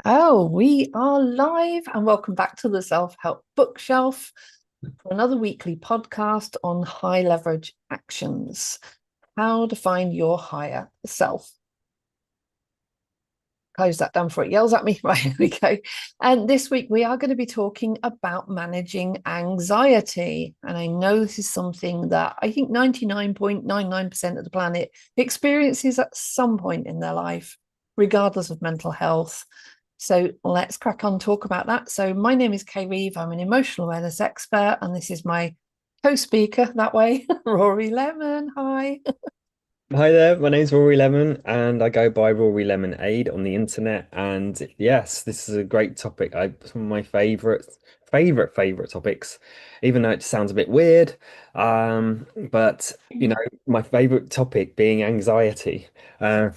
Oh, we are live and welcome back to the Self-Help Bookshelf for another weekly podcast on high leverage actions. How to find your higher self. Close that down before it yells at me. Right, here we go. And this week we are going to be talking about managing anxiety. And I know this is something that I think 99.99% of the planet experiences at some point in their life, regardless of mental health. So let's crack on, talk about that. So my name is Kay Reeve. I'm an emotional awareness expert, and this is my co-speaker that way, Rory Lemon. Hi. Hi there, my name's Rory Lemon and I go by Rory Lemonade on the internet. And yes, this is a great topic. It's one of my favorite topics, even though it sounds a bit weird. But my favorite topic being anxiety. Uh,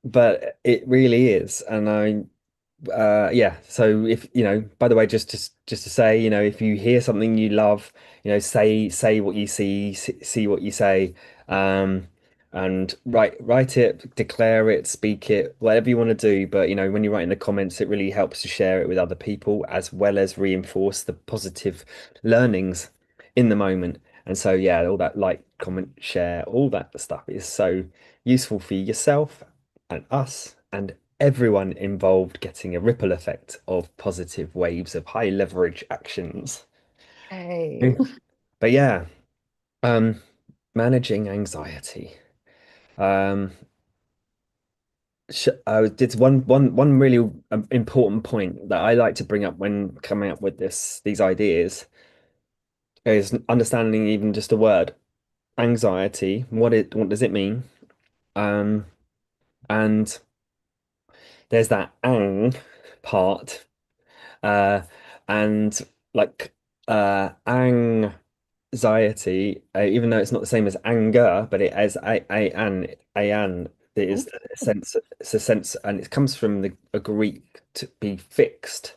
but it really is. And yeah, so if by the way, just to say, if you hear something you love, say what you see what you say. um and write it, declare it, speak it, whatever you want to do. But when you write in the comments, it really helps to share it with other people as well as reinforce the positive learnings in the moment. And so yeah, all that like, comment, share, all that stuff is so useful for yourself and us and everyone involved, getting a ripple effect of positive waves of high leverage actions. Hey. Mm. But yeah, um, managing anxiety. Um, it's one really important point that I like to bring up when coming up with these ideas is understanding even just the word anxiety. What does it mean? Um, and there's that ang part, uh, and like anxiety, even though it's not the same as anger, but it has an. It is a sense. It's a sense, and it comes from a Greek to be fixed.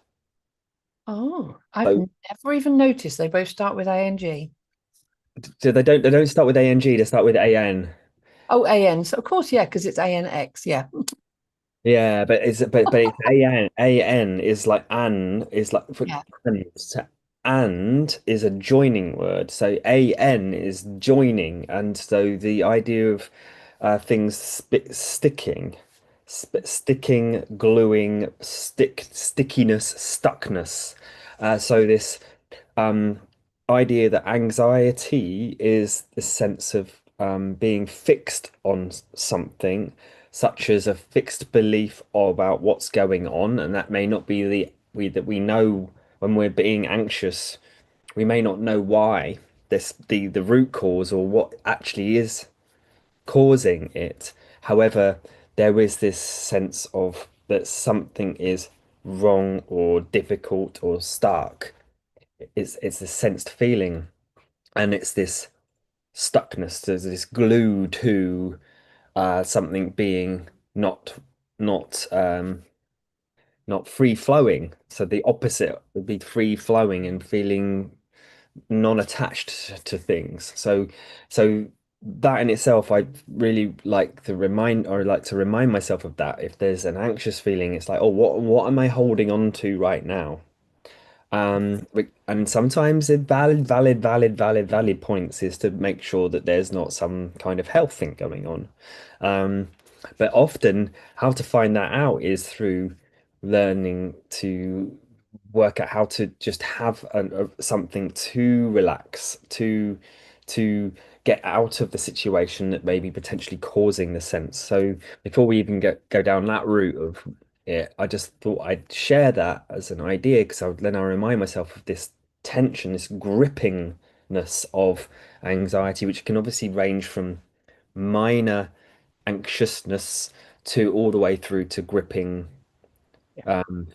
Oh, I've So, never even noticed they both start with ing. so they don't start with ang. They start with an. Oh, an. So of course, yeah, because it's anx. Yeah. Yeah, but it's an is like an is like for Yeah. and is a joining word. So an is joining, and so the idea of things sticking, gluing, stickiness, stuckness. So this um, idea that anxiety is the sense of being fixed on something, such as a fixed belief about what's going on, and that may not be that we know when we're being anxious. We may not know why the root cause or what actually is causing it. However, there is this sense of that something is wrong or difficult or stuck. It's a sensed feeling, and it's this stuckness. There's this glue to something being not not not free flowing. So the opposite would be free flowing and feeling non-attached to things. So that in itself, I really like to remind myself of that. If there's an anxious feeling, it's like, oh, what am I holding on to right now? And sometimes a valid points is to make sure that there's not some kind of health thing going on. Um, but often, how to find that out is through learning to work out how to just have something to relax, to get out of the situation that may be potentially causing the sense. So before we even go down that route of it, I just thought I'd share that as an idea because then I remind myself of this tension, this grippingness of anxiety, which can obviously range from minor anxiousness to all the way through to gripping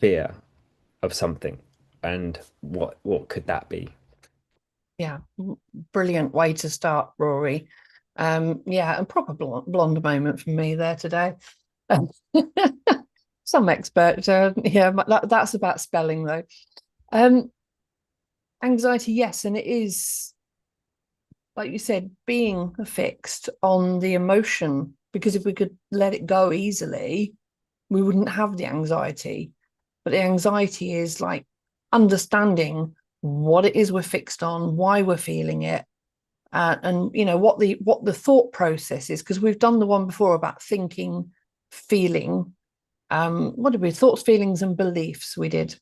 fear of something. And what could that be? Yeah, brilliant way to start, Rory. Yeah, and proper blonde moment for me there today. Um, Some expert, yeah, that's about spelling though. Um, Anxiety, yes, and it is like you said, being fixed on the emotion. Because if we could let it go easily, we wouldn't have the anxiety. But the anxiety is like understanding what it is we're fixed on, why we're feeling it, and what the thought process is, because we've done the one before about thinking, feeling. What did we thoughts, feelings, and beliefs we did.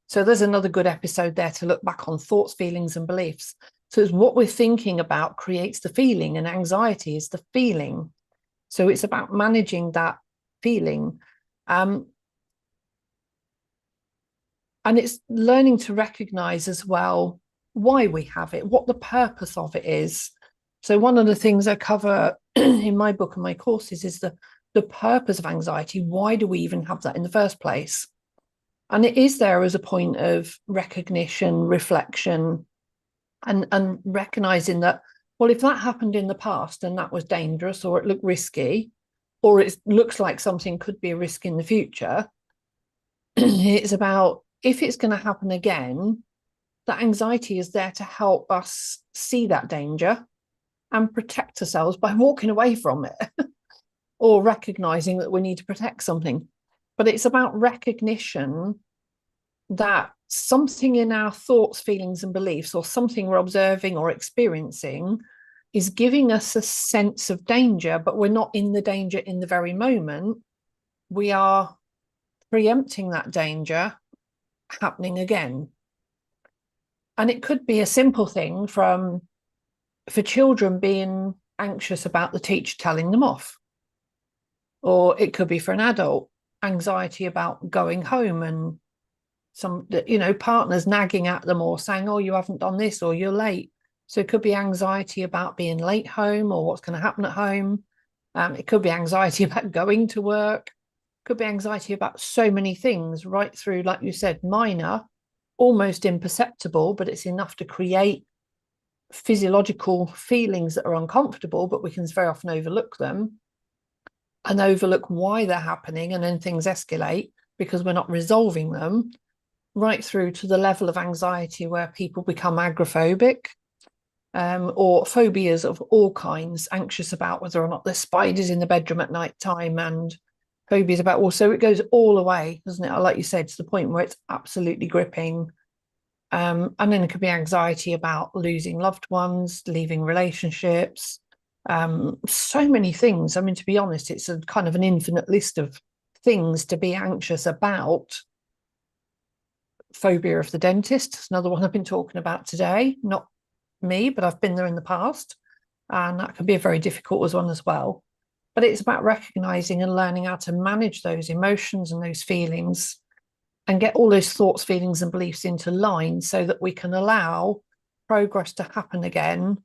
So there's another good episode there to look back on thoughts, feelings, and beliefs. So it's what we're thinking about creates the feeling, and anxiety is the feeling. So it's about managing that feeling. Um, and it's learning to recognize as well why we have it, what the purpose of it is. So one of the things I cover in my book and my courses is the purpose of anxiety. Why do we even have that in the first place? And it is there as a point of recognition, reflection, and recognizing that, well, if that happened in the past and that was dangerous, or it looked risky, or it looks like something could be a risk in the future, it's about, if it's going to happen again, that anxiety is there to help us see that danger and protect ourselves by walking away from it or recognizing that we need to protect something. But it's about recognition that something in our thoughts, feelings, and beliefs, or something we're observing or experiencing, is giving us a sense of danger, but we're not in the danger in the very moment. We are preempting that danger happening again. And it could be a simple thing from, for children, being anxious about the teacher telling them off, or it could be for an adult, anxiety about going home and some partners nagging at them or saying, oh, you haven't done this, or you're late. So it could be anxiety about being late home or what's going to happen at home. It could be anxiety about going to work, could be anxiety about so many things, right through, like you said, minor, almost imperceptible, but it's enough to create physiological feelings that are uncomfortable, but we can very often overlook them and overlook why they're happening, and then things escalate because we're not resolving them, right through to the level of anxiety where people become agoraphobic, or phobias of all kinds, anxious about whether or not there's spiders in the bedroom at night time, and phobias about, also it goes all away, doesn't it? Like you said, to the point where it's absolutely gripping. And then it could be anxiety about losing loved ones, leaving relationships, so many things. I mean, to be honest, it's a kind of an infinite list of things to be anxious about. Phobia of the dentist, it's another one I've been talking about today. Not me, but I've been there in the past. And that can be a very difficult one as well. But it's about recognizing and learning how to manage those emotions and those feelings and get all those thoughts, feelings, and beliefs into line so that we can allow progress to happen again,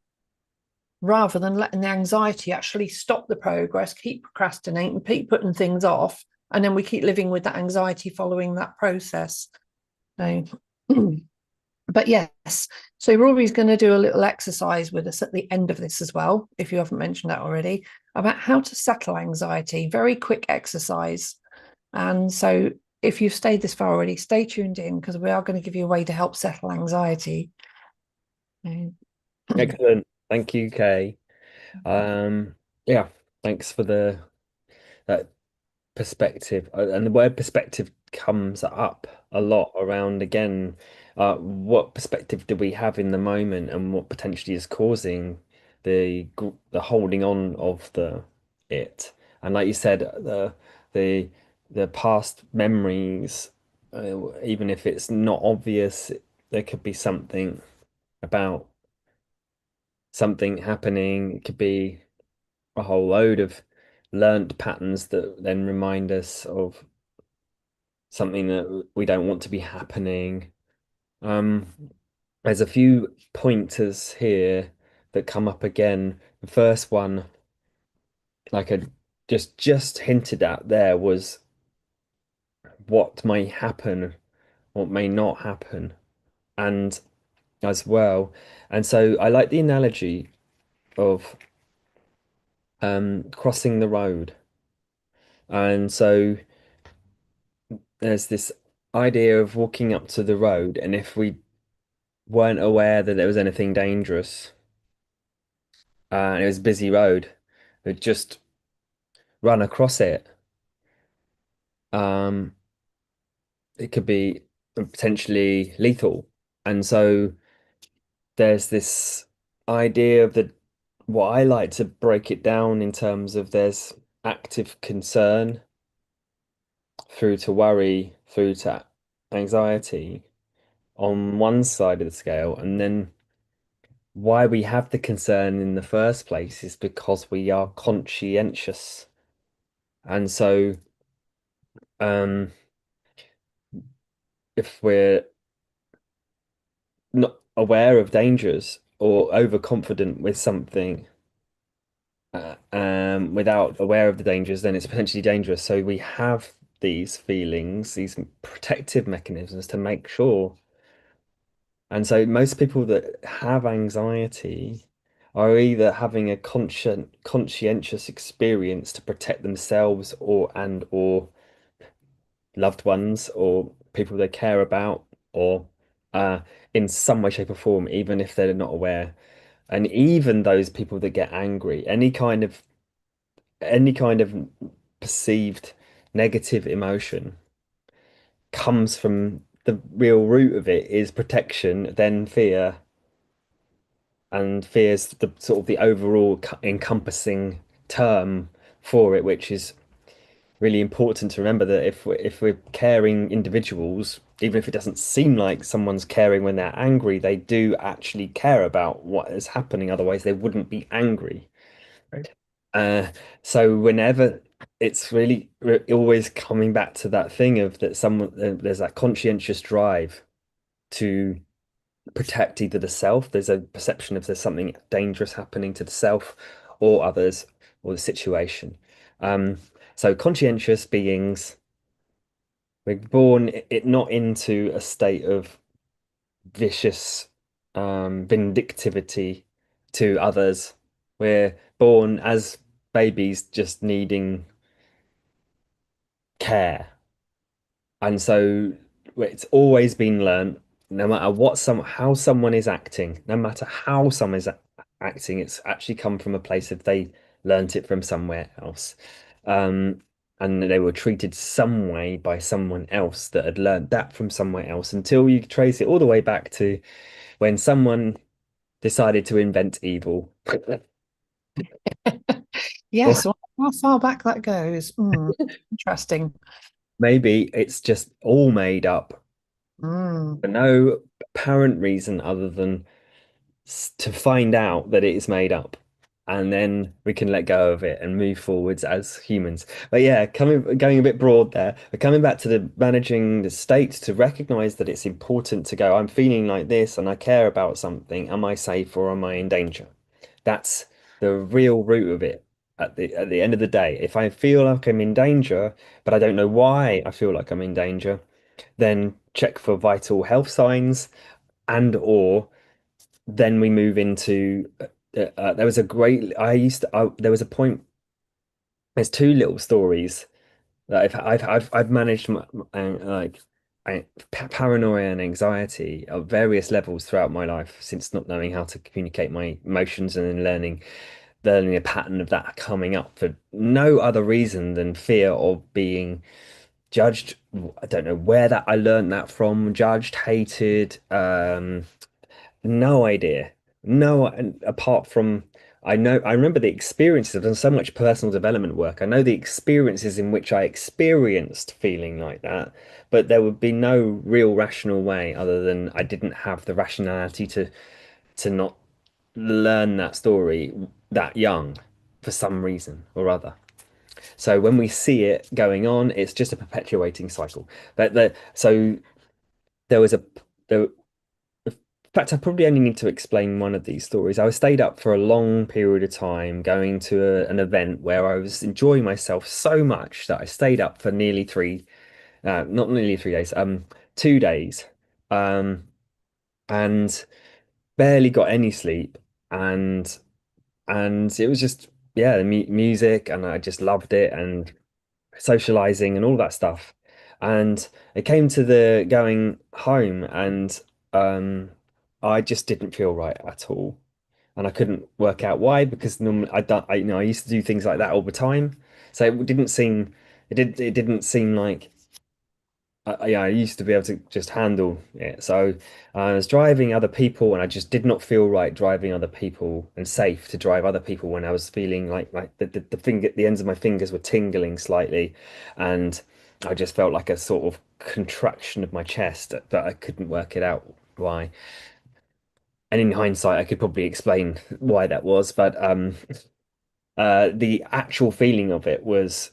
rather than letting the anxiety actually stop the progress, keep procrastinating, keep putting things off, and then we keep living with that anxiety following that process. So, but yes, so Rory's going to do a little exercise with us at the end of this as well, if you haven't mentioned that already, about how to settle anxiety. Very quick exercise. And so if you've stayed this far already, stay tuned in, because we are going to give you a way to help settle anxiety. Excellent. Thank you, Kay. Um, yeah, thanks for the that perspective. And the word perspective comes up a lot around again. What perspective do we have in the moment, and what potentially is causing the holding on of the it? And like you said, the the past memories, even if it's not obvious, there could be something about something happening. It could be a whole load of learnt patterns that then remind us of something that we don't want to be happening. Um, there's a few pointers here that come up again. The first one, like I just hinted at there, was what may happen, what may not happen, and as well. And so I like the analogy of crossing the road. And so there's this idea of walking up to the road, and if we weren't aware that there was anything dangerous, and it was a busy road, we'd just run across it. um, it could be potentially lethal. And so there's this idea of the what I like to break it down in terms of there's active concern through to worry, through to anxiety on one side of the scale, and then why we have the concern in the first place is because we are conscientious. And so, um, if we're not aware of dangers or overconfident with something, without aware of the dangers, then it's potentially dangerous. So we have these feelings, these protective mechanisms to make sure. And so most people that have anxiety are either having a conscientious experience to protect themselves or loved ones or people they care about or uh, in some way, shape, or form, even if they're not aware. And even those people that get angry, any kind of perceived negative emotion comes from the real root of it is protection, then fear, and fear is the sort of the overall encompassing term for it, which is really important to remember that if we're caring individuals, even if it doesn't seem like someone's caring when they're angry, they do actually care about what is happening. Otherwise, they wouldn't be angry. Right. Uh, so whenever it's really always coming back to that thing of that someone there's that conscientious drive to protect either the self, there's a perception of there's something dangerous happening to the self or others or the situation. Um, so conscientious beings, we're born it not into a state of vicious vindictivity to others. We're born as babies just needing care. And so it's always been learned, no matter how someone is acting, no matter how someone is acting, it's actually come from a place of they learnt it from somewhere else. Um, and they were treated some way by someone else that had learned that from somewhere else until you trace it all the way back to when someone decided to invent evil. Or Yes, well, how far back that goes. Interesting. maybe it's just all made up Mm. for no apparent reason other than to find out that it is made up, and then we can let go of it and move forwards as humans. But yeah, coming going a bit broad there, but coming back to the managing the state to recognize that it's important to go, I'm feeling like this and I care about something. Am I safe or am I in danger? That's the real root of it. At the end of the day, if I feel like I'm in danger, but I don't know why I feel like I'm in danger, then check for vital health signs and or then we move into there was a great there was a point there's two little stories that I've managed like paranoia and anxiety at various levels throughout my life since not knowing how to communicate my emotions and then learning a pattern of that coming up for no other reason than fear of being judged. I don't know where that I learned that from, judged, hated, no idea. No, and apart from I remember the experiences. I've done so much personal development work. I know the experiences in which I experienced feeling like that, but there would be no real rational way other than I didn't have the rationality to not learn that story that young for some reason or other. So when we see it going on, it's just a perpetuating cycle. So there was a there in fact, I probably only need to explain one of these stories. I was stayed up for a long period of time going to an event where I was enjoying myself so much that I stayed up for not nearly 3 days, 2 days, um, and barely got any sleep. And it was just, yeah, the mu music, and I just loved it, and socializing and all that stuff. And it came to the going home, and I just didn't feel right at all. And I couldn't work out why because normally I don't, I used to do things like that all the time. So it didn't seem like yeah, I used to be able to just handle it. So I was driving other people, and I just did not feel right driving other people and safe to drive other people when I was feeling like the ends of my fingers were tingling slightly, and I just felt like a sort of contraction of my chest, but I couldn't work it out why. And in hindsight, I could probably explain why that was, but the actual feeling of it was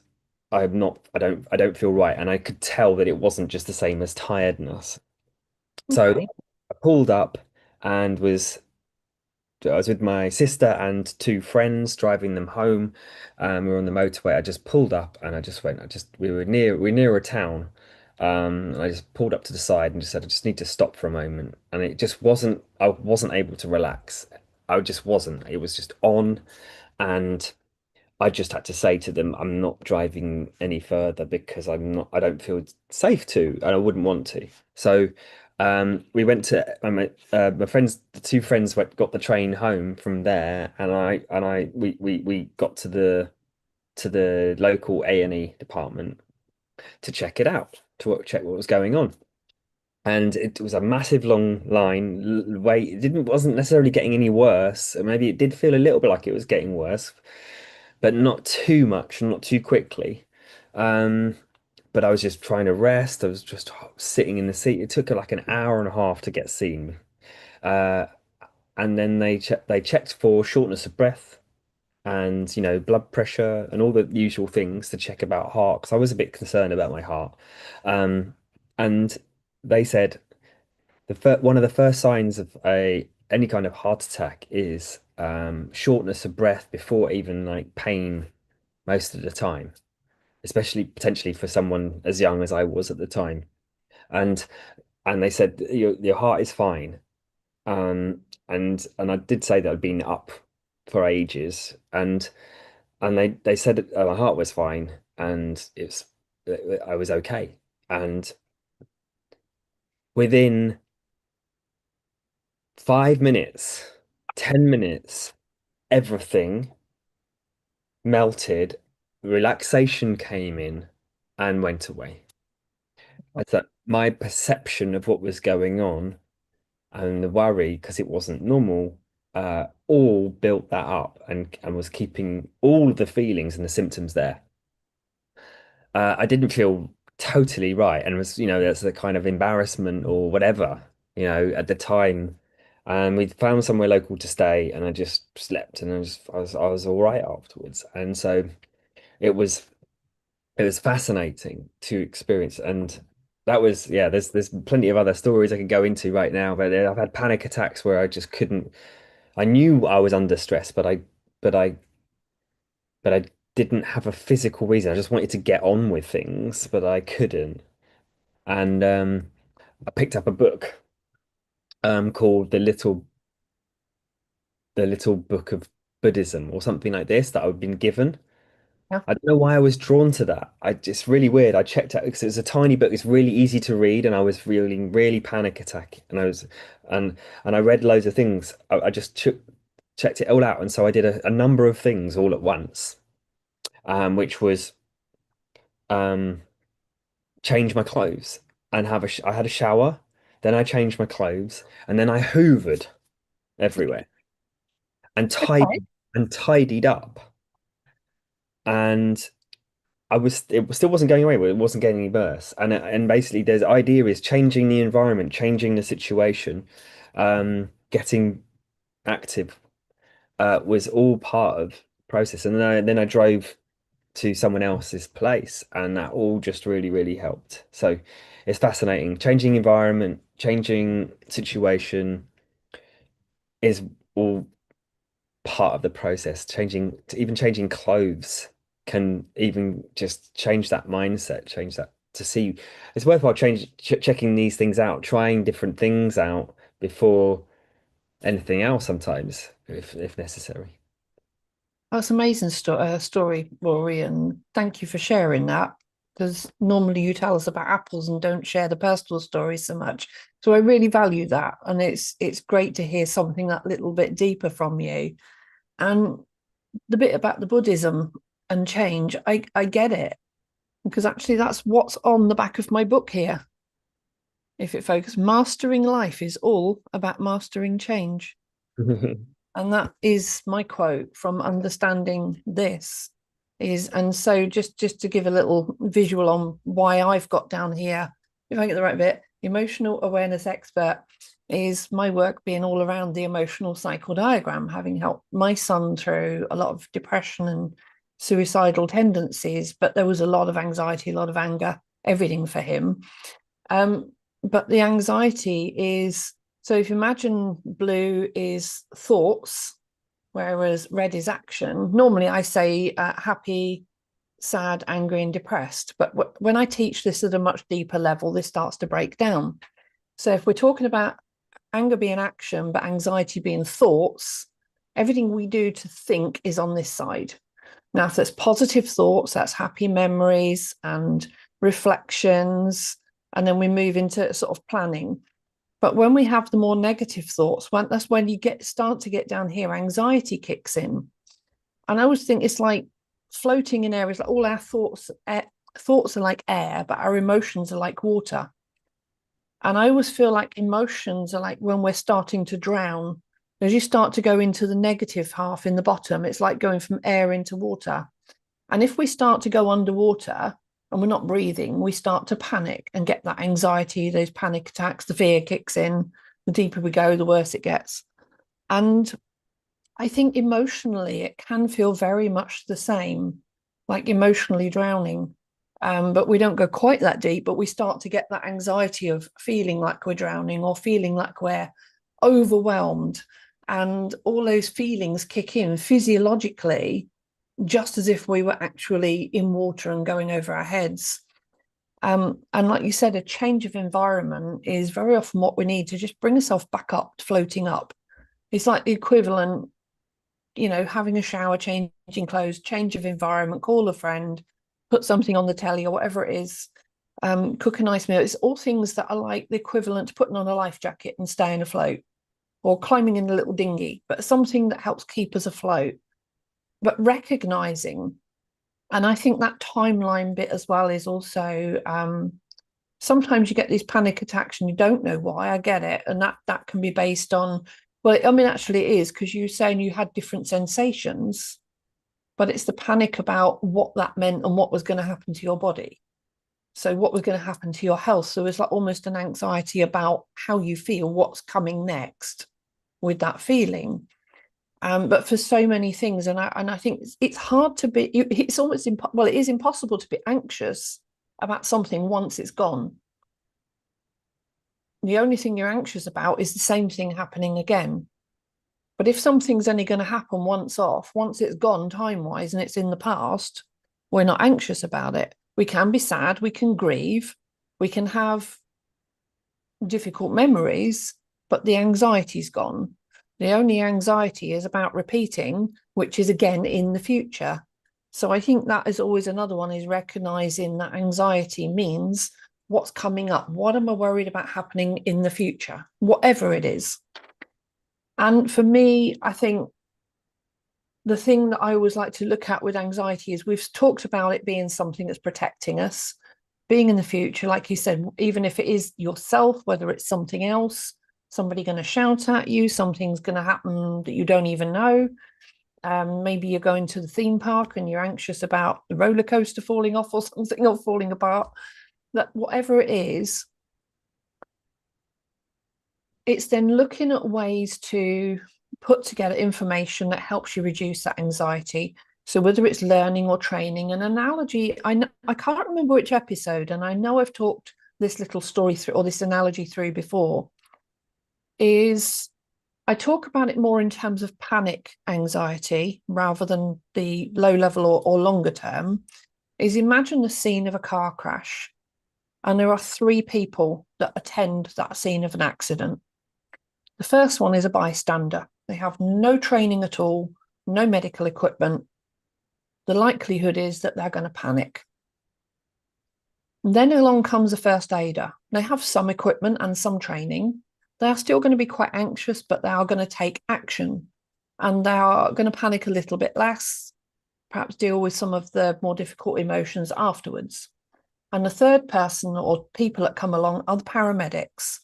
I don't feel right, and I could tell that it wasn't just the same as tiredness. So Okay. I pulled up and I was with my sister and two friends driving them home. We were on the motorway. I just pulled up and I just went. I just we were near a town. And I just pulled up to the side and just said, I just need to stop for a moment. And it just wasn't. I wasn't able to relax. I just wasn't. It was just on, and I just had to say to them, I'm not driving any further because I don't feel safe to, and I wouldn't want to. So we went to my friends, the two friends got the train home from there, and we got to the local A&E department to check it out, to check what was going on. And it was a massive long line wait. It didn't wasn't necessarily getting any worse. Maybe it did feel a little bit like it was getting worse, but not too much, not too quickly. Um, but I was just trying to rest. I was just sitting in the seat. It took like an hour and a half to get seen. Uh, and then they checked for shortness of breath and blood pressure and all the usual things to check about heart, because I was a bit concerned about my heart. Um, and they said one of the first signs of a any kind of heart attack is shortness of breath before even like pain most of the time, especially potentially for someone as young as I was at the time. And and they said your heart is fine. And I did say that I'd been up for ages, and they said my heart was fine, and I was okay. And within 5 minutes, 10 minutes, everything melted, relaxation came in and went away. I thought my perception of what was going on and the worry, because it wasn't normal, all built that up and was keeping all of the feelings and the symptoms there. I didn't feel totally right, and was, that's the kind of embarrassment or whatever, at the time. And we found somewhere local to stay, and I just slept, and I was all right afterwards. And so it was it was fascinating to experience. And that was, yeah, there's plenty of other stories I could go into right now, but I've had panic attacks where I just couldn't. I knew I was under stress, but I but I didn't have a physical reason. I just wanted to get on with things, but I couldn't. And I picked up a book called The Little Book of Buddhism or something like this that I've been given. Yeah. I don't know why I was drawn to that. It's really weird. I checked out because it's a tiny book. It's really easy to read, and I was feeling really panic attack. And and I read loads of things. I just checked it all out, and so I did a number of things all at once, which was um, change my clothes and I had a shower, then I changed my clothes, and then I hoovered everywhere and Okay. tidied up, and it still wasn't going away, but it wasn't getting any worse. And basically, there's idea is changing the environment, changing the situation, getting active was all part of the process. And then I drove to someone else's place, and that all just really helped. So it's fascinating. Changing environment, changing situation is all part of the process. Even changing clothes can even just change that mindset, change that to see it's worthwhile checking these things out, trying different things out before anything else sometimes, if necessary. That's amazing story, Rory, and thank you for sharing that. Because normally you tell us about apples and don't share the personal stories so much. So I really value that, and it's great to hear something that little bit deeper from you. And the bit about the Buddhism and change, I get it. because actually that's what's on the back of my book here. If it focuses, mastering life is all about mastering change. And that is my quote from understanding this is, and so just to give a little visual on why I've got down here, if I get the right bit, emotional awareness expert is my work being all around the emotional cycle diagram, having helped my son through a lot of depression and suicidal tendencies, but there was a lot of anxiety, a lot of anger, everything for him. But the anxiety is, so if you imagine blue is thoughts, whereas red is action. Normally I say happy, sad, angry, and depressed. But when I teach this at a much deeper level, this starts to break down. So if we're talking about anger being action, but anxiety being thoughts, everything we do to think is on this side. Now, if there's positive thoughts, that's happy memories and reflections. And then we move into sort of planning. But when we have the more negative thoughts, that's when you start to get down here, anxiety kicks in. And I always think it's like floating in air. It's like all our thoughts are like air, but our emotions are like water. And I always feel like emotions are like when we're starting to drown. As you start to go into the negative half in the bottom, it's like going from air into water. And if we start to go underwater and we're not breathing, we start to panic and get that anxiety, those panic attacks, the fear kicks in. The deeper we go, the worse it gets. And I think emotionally, it can feel very much the same, like emotionally drowning. But we don't go quite that deep, but we start to get that anxiety of feeling like we're drowning or feeling like we're overwhelmed. And all those feelings kick in physiologically, just as if we were actually in water and going over our heads. And like you said, a change of environment is very often what we need to just bring ourselves back up, floating up. It's like the equivalent, having a shower, changing clothes, change of environment, call a friend, put something on the telly or whatever it is, cook a nice meal. It's all things that are like the equivalent to putting on a life jacket and staying afloat or climbing in a little dinghy, but something that helps keep us afloat. But recognizing, and I think that timeline bit as well is also sometimes you get these panic attacks and you don't know why. I get it. And that can be based on, well, I mean, actually it is because you're saying you had different sensations, but it's the panic about what that meant and what was going to happen to your body. So what was going to happen to your health. So it's like almost an anxiety about how you feel, what's coming next with that feeling. But for so many things, and I think it's hard to be. It's almost well, it is impossible to be anxious about something once it's gone. The only thing you're anxious about is the same thing happening again. But if something's only going to happen once off, once it's gone time wise and it's in the past, we're not anxious about it. We can be sad, we can grieve, we can have difficult memories, but the anxiety's gone. The only anxiety is about repeating, which is again in the future. So I think that is always another one, is recognizing that anxiety means what's coming up. What am I worried about happening in the future, whatever it is? And for me, I think the thing that I always like to look at with anxiety is we've talked about it being something that's protecting us, being in the future, like you said, even if it is yourself, whether it's something else, somebody going to shout at you, something's going to happen that you don't even know. Maybe you're going to the theme park and you're anxious about the roller coaster falling off or something, or falling apart. That whatever it is, it's then looking at ways to put together information that helps you reduce that anxiety. So whether it's learning or training, an analogy, I can't remember which episode, and I know I've talked this little story through, or this analogy through before, is I talk about it more in terms of panic anxiety rather than the low level or longer term, is imagine the scene of a car crash and there are three people that attend that scene of an accident. The first one is a bystander. They have no training at all, no medical equipment. The likelihood is that they're going to panic. And then along comes a first aider. They have some equipment and some training. They are still going to be quite anxious, but they are going to take action and they are going to panic a little bit less. perhaps deal with some of the more difficult emotions afterwards. And the third person or people that come along are the paramedics.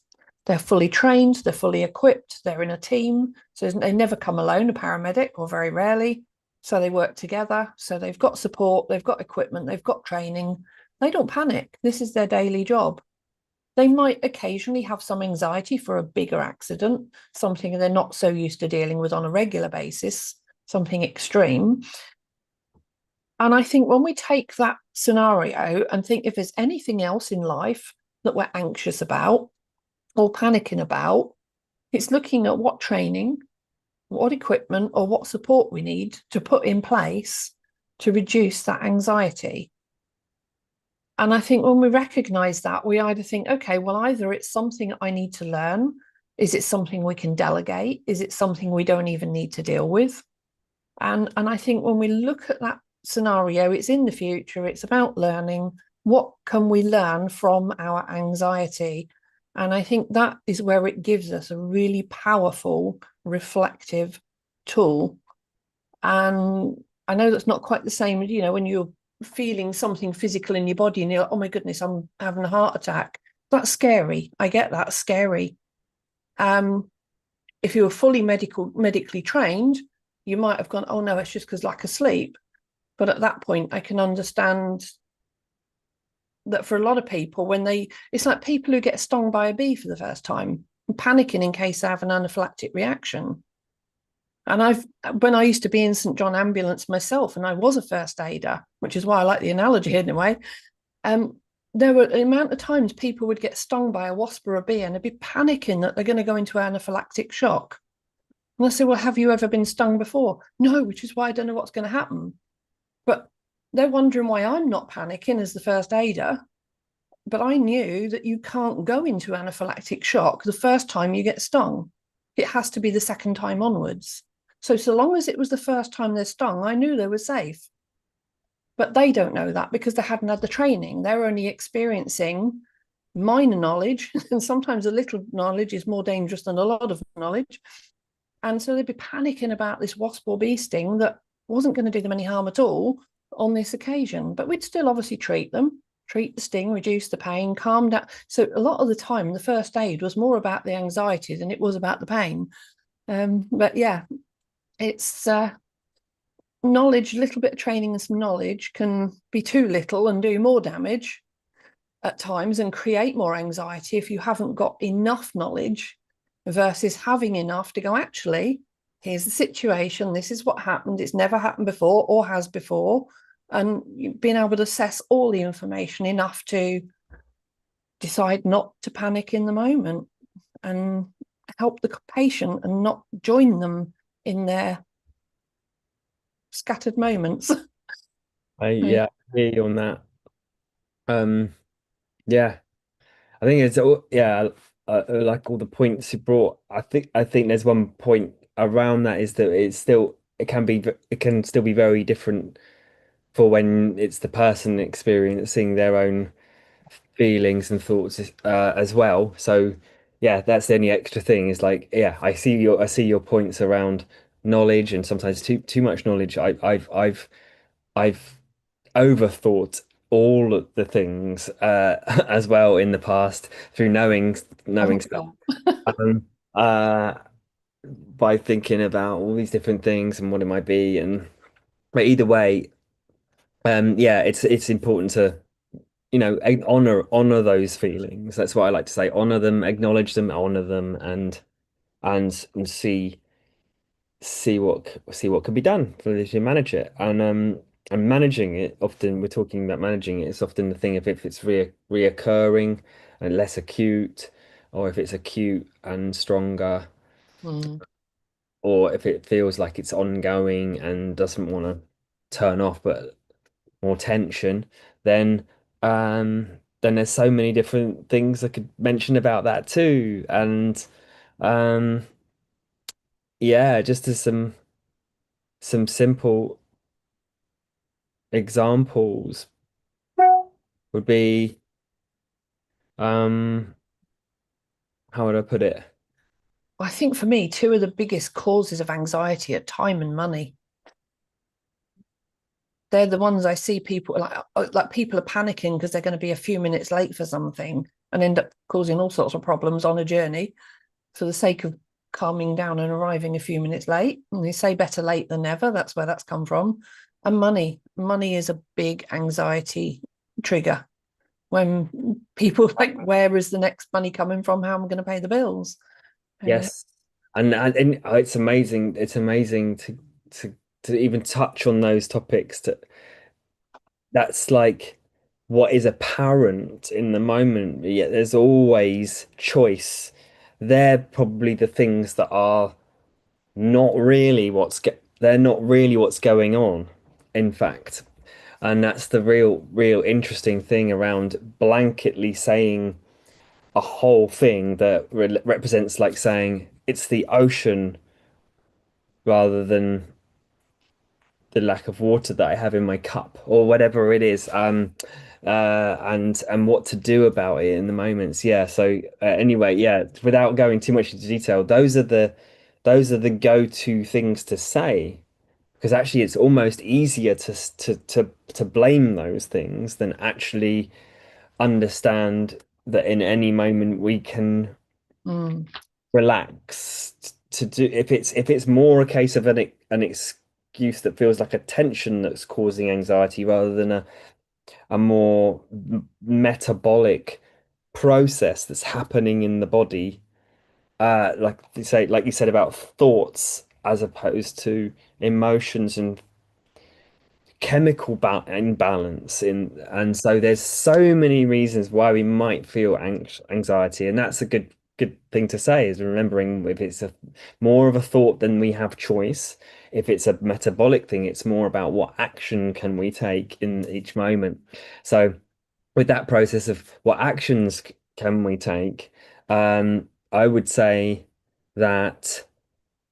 They're fully trained, they're fully equipped, they're in a team. So they never come alone, a paramedic, or very rarely. So they work together. So they've got support, they've got equipment, they've got training. They don't panic. This is their daily job. They might occasionally have some anxiety for a bigger accident, something they're not so used to dealing with on a regular basis, something extreme. And I think when we take that scenario and think if there's anything else in life that we're anxious about or panicking about, it's looking at what training, what equipment, or what support we need to put in place to reduce that anxiety. And I think when we recognize that, we either think, okay, well, either it's something I need to learn. Is it something we can delegate? Is it something we don't even need to deal with? And I think when we look at that scenario, it's in the future, it's about learning. What can we learn from our anxiety? And I think that is where it gives us a really powerful, reflective tool. And I know that's not quite the same, when you're feeling something physical in your body and you're like, oh my goodness, I'm having a heart attack. That's scary. I get that, scary. If you were fully medically trained, you might have gone, oh no, it's just because lack of sleep. But at that point, I can understand that for a lot of people, it's like people who get stung by a bee for the first time, panicking in case they have an anaphylactic reaction. And when I used to be in St. John Ambulance myself, and I was a first aider, which is why I like the analogy anyway, there were the amount of times people would get stung by a wasp or a bee and they'd be panicking that they're going to go into anaphylactic shock. And I say, well, have you ever been stung before? No, which is why I don't know what's going to happen. But they're wondering why I'm not panicking as the first aider. But I knew that you can't go into anaphylactic shock the first time you get stung. It has to be the second time onwards. So long as it was the first time they're stung, I knew they were safe. But they don't know that because they hadn't had the training. They're only experiencing minor knowledge. And sometimes a little knowledge is more dangerous than a lot of knowledge. And so they'd be panicking about this wasp or bee sting that wasn't going to do them any harm at all on this occasion. But we'd still obviously treat them, treat the sting, reduce the pain, calm down. So a lot of the time, the first aid was more about the anxiety than it was about the pain. But yeah, it's knowledge, a little bit of training and some knowledge can be too little and do more damage at times and create more anxiety if you haven't got enough knowledge versus having enough to go, actually, here's the situation, this is what happened, it's never happened before or has before, and being able to assess all the information enough to decide not to panic in the moment and help the patient and not join them in their scattered moments. Yeah, I hear you on that. Um, yeah, I think it's yeah, like all the points you brought. I think there's one point around that is that it can still be very different for when it's the person experiencing their own feelings and thoughts as well. So yeah, that's the only extra thing is like yeah, I see your points around knowledge and sometimes too much knowledge. I've overthought all of the things as well in the past through knowing Oh, stuff. God. Um, uh, by thinking about all these different things and what it might be, and but either way, yeah, it's important to honor those feelings. That's what I like to say. Honor them, acknowledge them, honor them, and see what can be done for to manage it. And managing it, often we're talking about managing it, it's often the thing if it's reoccurring and less acute, or if it's acute and stronger, Mm. or if it feels like it's ongoing and doesn't want to turn off but more tension, then then there's so many different things I could mention about that too. And um yeah, just as some simple examples would be um how would I put it? I think for me, two of the biggest causes of anxiety are time and money. they're the ones I see people like people are panicking because they're going to be a few minutes late for something and end up causing all sorts of problems on a journey for the sake of calming down and arriving a few minutes late. And they say better late than never. That's where that's come from. And money is a big anxiety trigger when people like, where is the next money coming from? How am I going to pay the bills? Uh, Yes. And it's amazing. It's amazing to to even touch on those topics. That's like what is apparent in the moment, yet there's always choice. They're probably the things that are not really they're not really what's going on, in fact. And that's the real interesting thing around blanketly saying a whole thing that represents like saying it's the ocean rather than the lack of water that I have in my cup or whatever it is. And what to do about it in the moments. Yeah. So anyway, yeah. Without going too much into detail, those are the go-to things to say because actually it's almost easier to blame those things than actually understand that in any moment we can mm, relax to do if it's more a case of an excuse that feels like a tension that's causing anxiety rather than a more metabolic process that's happening in the body like you said about thoughts as opposed to emotions and chemical imbalance in and so there's so many reasons why we might feel anxiety, and that's a good thing to say is remembering if it's a more of a thought than we have choice. If it's a metabolic thing, it's more about what action can we take in each moment. So with that process of what actions can we take, I would say that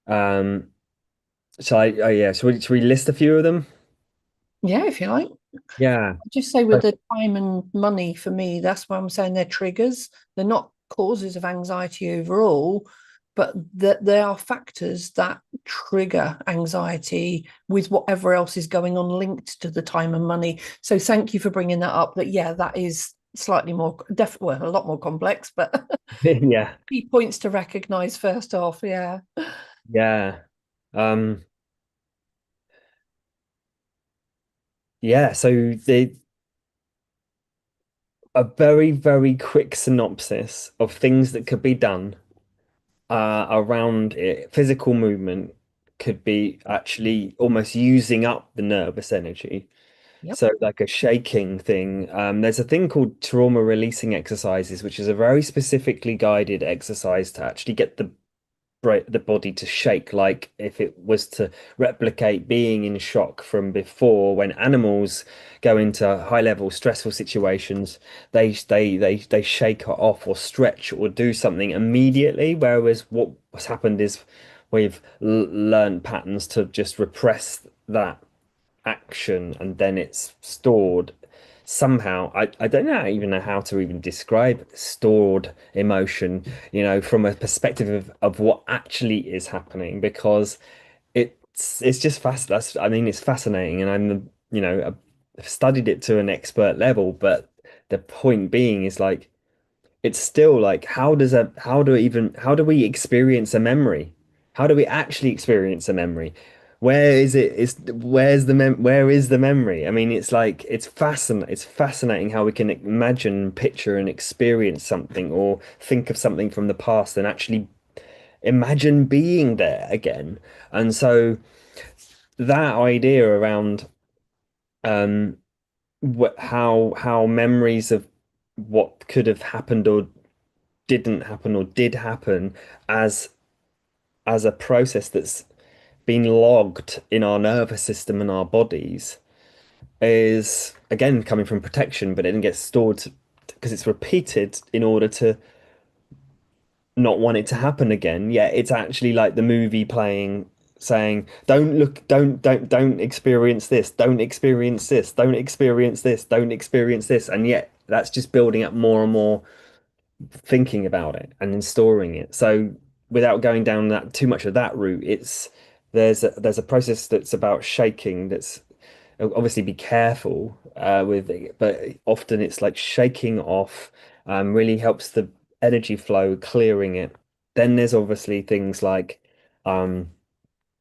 shall I oh yeah, should we list a few of them? yeah, if you like. Yeah. Just say with the time and money for me, that's why I'm saying they're triggers. They're not causes of anxiety overall, but that they are factors that trigger anxiety with whatever else is going on linked to the time and money. So thank you for bringing that up. That yeah, that is slightly more well, a lot more complex, but Yeah, key points to recognize first off. Yeah. yeah. Um, yeah, so the a very quick synopsis of things that could be done around it. Physical movement could be actually almost using up the nervous energy. Yep. So like a shaking thing. There's a thing called trauma releasing exercises, which is a very specifically guided exercise to actually get the body to shake like if it was to replicate being in shock from before when animals go into high level stressful situations they shake it off or stretch or do something immediately, whereas what's happened is we've learned patterns to just repress that action and then it's stored somehow. I don't know even know how to even describe stored emotion, from a perspective of what actually is happening because it's just fast. That's I mean it's fascinating and I've studied it to an expert level, but the point being is like it's still like how do we experience a memory? How do we actually experience a memory? Where is it? Where is the memory? I mean, it's like it's fascinating how we can imagine, picture, and experience something or think of something from the past and actually imagine being there again. And so that idea around um how memories of what could have happened or didn't happen or did happen as as a process that's been logged in our nervous system and our bodies is again coming from protection, but it then gets stored because it's repeated in order to not want it to happen again. Yeah, it's actually like the movie playing saying, don't look, don't experience this, don't experience this, don't experience this, don't experience this. And yet that's just building up more and more thinking about it and then storing it. So without going down that too much of that route, it's there's a process that's about shaking that's obviously be careful with it, but often it's like shaking off really helps the energy flow, clearing it. Then there's obviously things like um,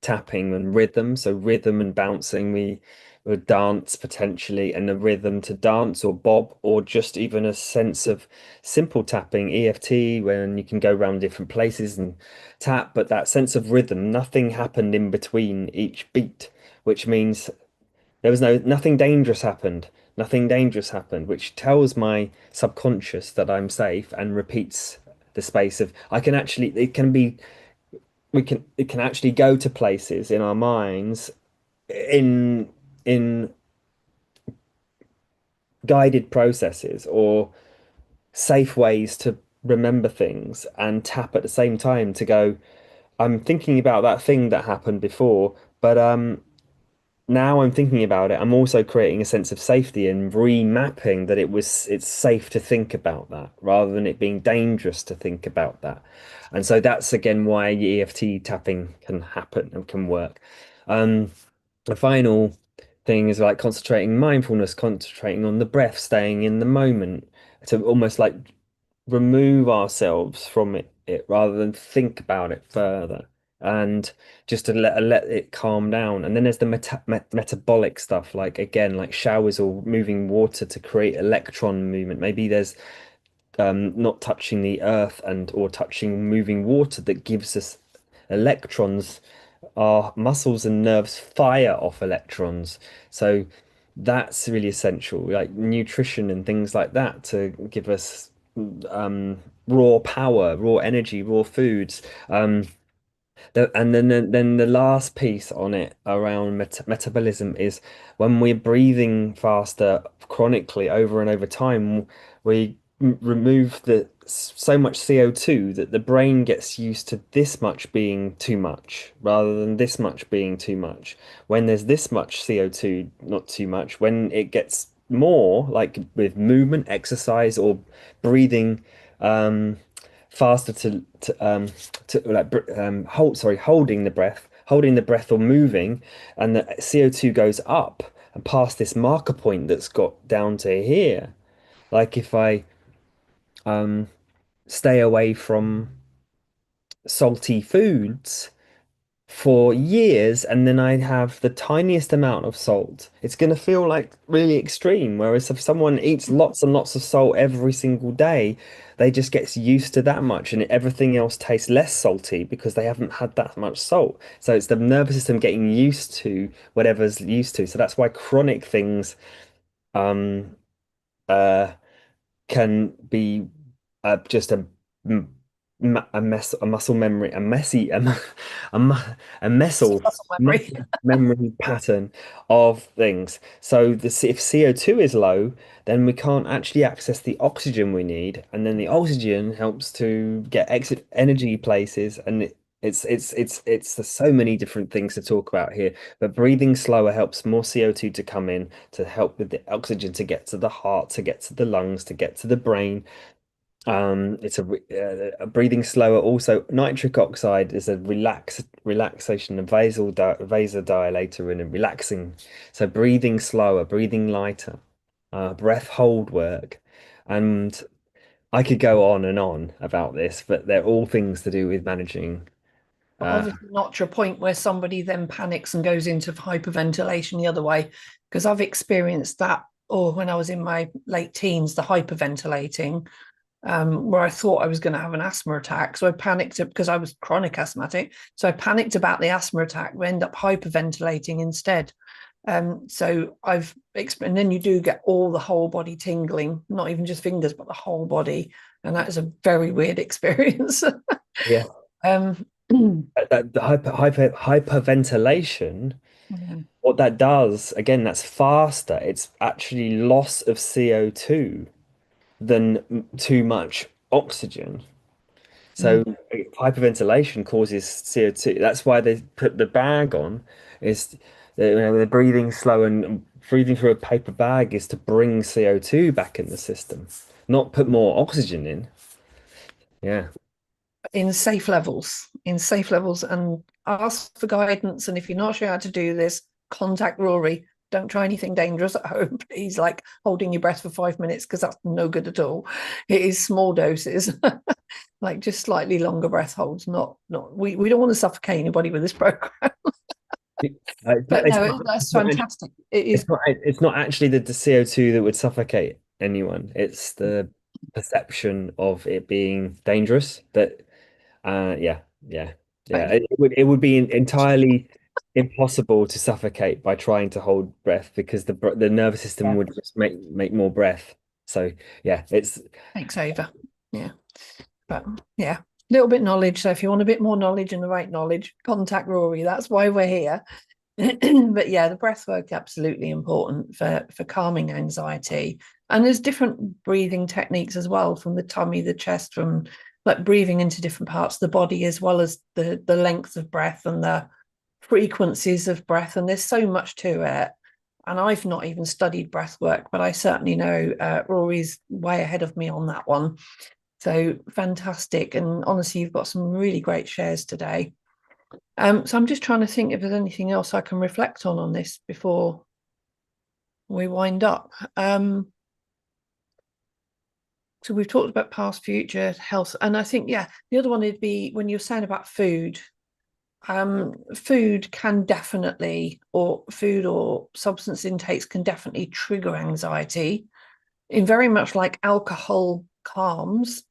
tapping and rhythm. So rhythm and bouncing, we would dance potentially, and the rhythm to dance or bob, or just even a sense of simple tapping, EFT, when you can go around different places and tap, but that sense of rhythm, nothing happened in between each beat, which means there was nothing dangerous happened. Nothing dangerous happened, which tells my subconscious that I'm safe and repeats the space of I can actually it can be it can actually go to places in our minds in in guided processes or safe ways to remember things and tap at the same time to go, I'm thinking about that thing that happened before, but now I'm thinking about it, I'm also creating a sense of safety and remapping that it's safe to think about that rather than it being dangerous to think about that. And so that's again why EFT tapping can happen and can work. Um, the final thing is like concentrating mindfulness, concentrating on the breath, staying in the moment to almost like remove ourselves from it rather than think about it further and just to let it calm down. And then there's the metabolic stuff, like again, like showers or moving water to create electron movement. Maybe there's not touching the earth and or touching moving water that gives us electrons. Our muscles and nerves fire off electrons. So that's really essential, like nutrition and things like that to give us raw power, raw energy, raw foods. And then the last piece on it around metabolism is when we're breathing faster chronically over and over time, we remove the so much CO2 that the brain gets used to this much being too much rather than this much being too much. When there's this much CO2, not too much. When it gets more, like with movement, exercise, or breathing, faster to like holding the breath or moving, and the CO2 goes up and past this marker point that's got down to here. Like if I stay away from salty foods for years and then I have the tiniest amount of salt, it's going to feel like really extreme. Whereas if someone eats lots and lots of salt every single day, they just gets used to that much and everything else tastes less salty because they haven't had that much salt. So it's the nervous system getting used to whatever's used to. So that's why chronic things um uh can be just a mess, a muscle memory, a messy, a, mu- a messel, Muscle memory. muscle memory pattern of things. So if CO2 is low, then we can't actually access the oxygen we need, and then the oxygen helps to get exit energy places, and it's there's so many different things to talk about here. But breathing slower helps more CO2 to come in to help with the oxygen to get to the heart, to get to the lungs, to get to the brain. It's a breathing slower. Also, nitric oxide is a relaxation, a vasodilator, and a relaxing. So breathing slower, breathing lighter, breath hold work, and I could go on and on about this, but they're all things to do with managing. But Uh, obviously not to a point where somebody then panics and goes into hyperventilation the other way, because I've experienced that. Or when I was in my late teens, the hyperventilating, where I thought I was going to have an asthma attack. So I panicked because I was chronic asthmatic. So I panicked about the asthma attack, we end up hyperventilating instead. So and then you do get all the whole body tingling, not even just fingers, but the whole body. And that is a very weird experience. yeah, um, the hyperventilation. yeah. What that does, again, that's faster. It's actually loss of CO2 than too much oxygen. So Mm. hyperventilation causes CO2. That's why they put the bag on. Is they're breathing slow and breathing through a paper bag is to bring CO2 back in the system, not put more oxygen in. Yeah. In safe levels, and ask for guidance. And if you're not sure how to do this, contact Rory. don't try anything dangerous at home, please, like holding your breath for 5 minutes, because that's no good at all. It is small doses, like just slightly longer breath holds. Not we don't want to suffocate anybody with this program. It's not, But it's no, not, that's fantastic. It is. it's not actually the CO2 that would suffocate anyone. It's the perception of it being dangerous. That yeah, yeah, yeah. It would be entirely impossible to suffocate by trying to hold breath because the nervous system Yeah, would just make more breath. So yeah, it's takes over. Yeah, but yeah, a little bit knowledge. So if you want a bit more knowledge and the right knowledge, contact Rory. That's why we're here. But yeah, the breath work absolutely important for calming anxiety. And there's different breathing techniques as well, from the tummy, the chest, from like breathing into different parts of the body, as well as the length of breath and the frequencies of breath. And there's so much to it. And I've not even studied breath work, but I certainly know Rory's way ahead of me on that one. So fantastic. And honestly, you've got some really great shares today. So I'm just trying to think if there's anything else I can reflect on this before we wind up. So we've talked about past, future, health, and I think, yeah, the other one would be when you're saying about food. Food can definitely, or food or substance intakes can definitely trigger anxiety, in very much like alcohol calms,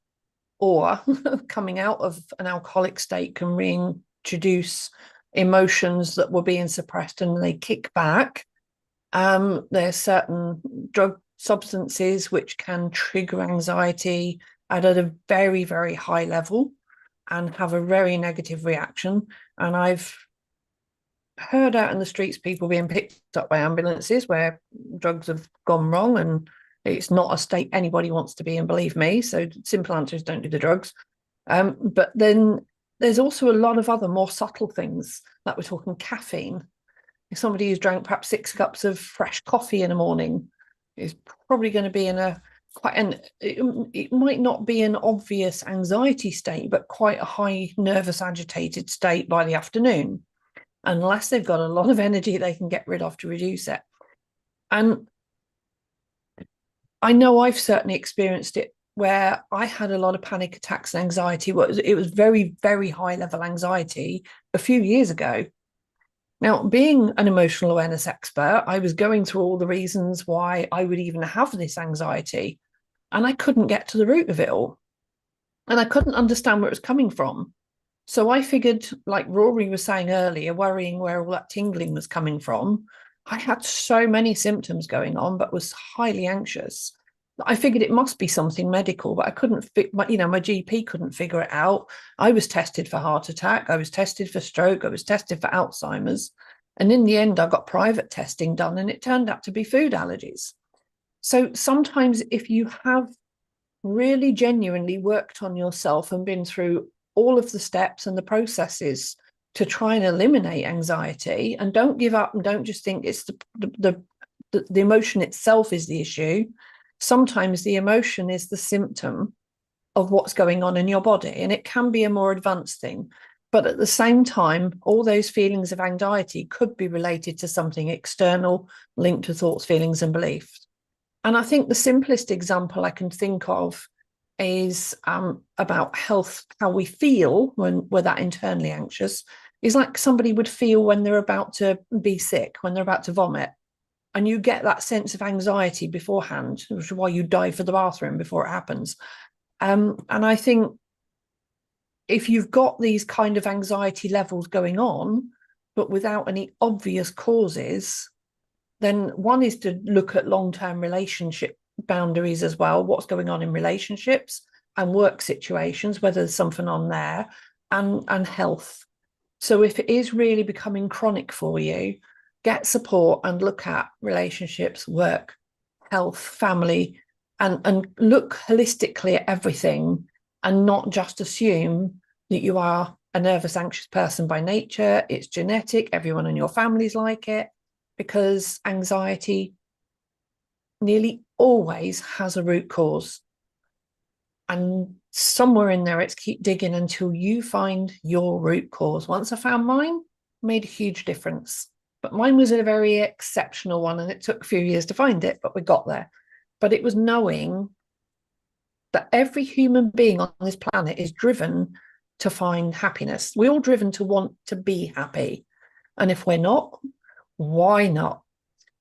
or coming out of an alcoholic state can reintroduce emotions that were being suppressed and they kick back. There's certain drug substances which can trigger anxiety at a very, very high level and have a very negative reaction. And I've heard out in the streets people being picked up by ambulances where drugs have gone wrong, and it's not a state anybody wants to be in, believe me. So simple answer is don't do the drugs. But then there's also a lot of other more subtle things, like we're talking caffeine. If somebody who's drank perhaps 6 cups of fresh coffee in the morning is probably going to be in a quite an it might not be an obvious anxiety state, but quite a high nervous agitated state by the afternoon, unless they've got a lot of energy they can get rid of to reduce it. And I know I've certainly experienced it where I had a lot of panic attacks and anxiety. It was very, very high level anxiety a few years ago. Now, being an emotional awareness expert, I was going through all the reasons why I would even have this anxiety, and I couldn't get to the root of it all. And I couldn't understand where it was coming from. So I figured, like Rory was saying earlier, worrying where all that tingling was coming from. I had so many symptoms going on, but was highly anxious. I figured it must be something medical, but I couldn't my GP couldn't figure it out. I was tested for heart attack. I was tested for stroke. I was tested for Alzheimer's. And in the end, I got private testing done, and it turned out to be food allergies. So sometimes if you have really genuinely worked on yourself and been through all of the steps and the processes to try and eliminate anxiety, and don't give up and don't just think it's the emotion itself is the issue. Sometimes the emotion is the symptom of what's going on in your body, and it can be a more advanced thing. But at the same time, all those feelings of anxiety could be related to something external linked to thoughts, feelings, and beliefs. And I think the simplest example I can think of is about health, how we feel when we're that internally anxious, is like somebody would feel when they're about to be sick, when they're about to vomit. And you get that sense of anxiety beforehand, which is why you dive for the bathroom before it happens. And I think if you've got these kind of anxiety levels going on, but without any obvious causes, then one is to look at long-term relationship boundaries as well, what's going on in relationships and work situations, whether there's something on there, and health. So if it is really becoming chronic for you, get support and look at relationships, work, health, family, and look holistically at everything, and not just assume that you are a nervous, anxious person by nature. It's genetic. Everyone in your family's like it, because anxiety nearly always has a root cause. And somewhere in there, it's keep digging until you find your root cause. Once I found mine, made a huge difference. but mine was a very exceptional one, and it took a few years to find it, but we got there. But it was knowing that every human being on this planet is driven to find happiness. We're all driven to want to be happy. And if we're not, why not?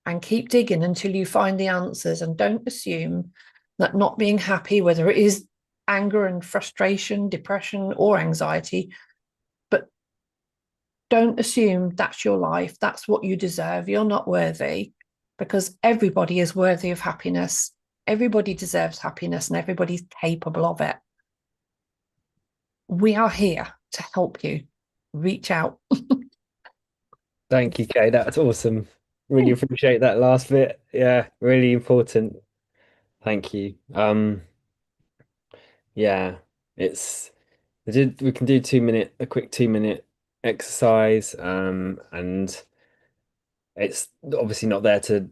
And keep digging until you find the answers, and don't assume that not being happy, whether it is anger and frustration, depression, or anxiety, but don't assume that's your life. That's what you deserve. You're not worthy, because everybody is worthy of happiness. Everybody deserves happiness, and everybody's capable of it. We are here to help you. Reach out. Thank you, Kay. That's awesome. Really appreciate that last bit. Yeah, really important. Thank you. Yeah, it's we can do a quick 2 minute exercise. And it's obviously not there to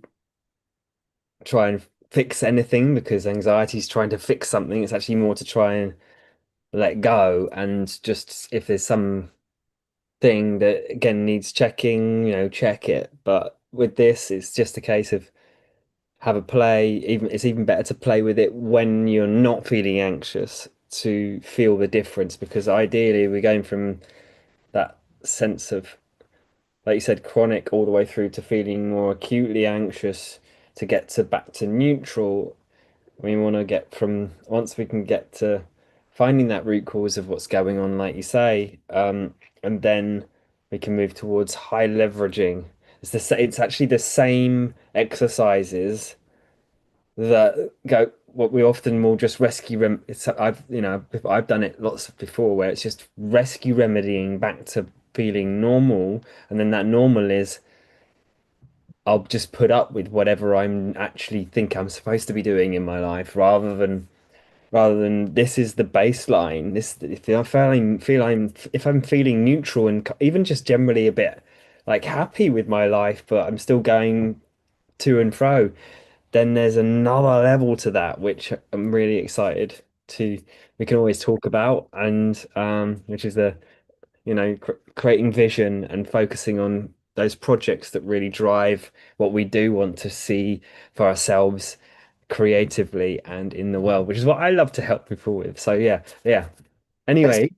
try and fix anything because anxiety is trying to fix something. It's actually more to try and let go and just if there's some thing that again needs checking, check it. But with this, it's just a case of have a play. Even it's even better to play with it when you're not feeling anxious to feel the difference because ideally we're going from that sense of, like you said, chronic all the way through to feeling more acutely anxious to get to back to neutral. We want to get from once we can get to finding that root cause of what's going on, like you say, and then we can move towards high leveraging. It's actually the same exercises that go what we often will just I've done it lots before where it's just rescue remedying back to feeling normal, and then that normal is I'll just put up with whatever I'm actually think I'm supposed to be doing in my life rather than this is the baseline. This if I'm feeling neutral and even just generally a bit like happy with my life, but I'm still going to and fro, then there's another level to that which I'm really excited to we can always talk about, and which is the creating vision and focusing on those projects that really drive what we do want to see for ourselves creatively and in the world, which is what I love to help people with. So yeah, yeah. Let's Anyway, be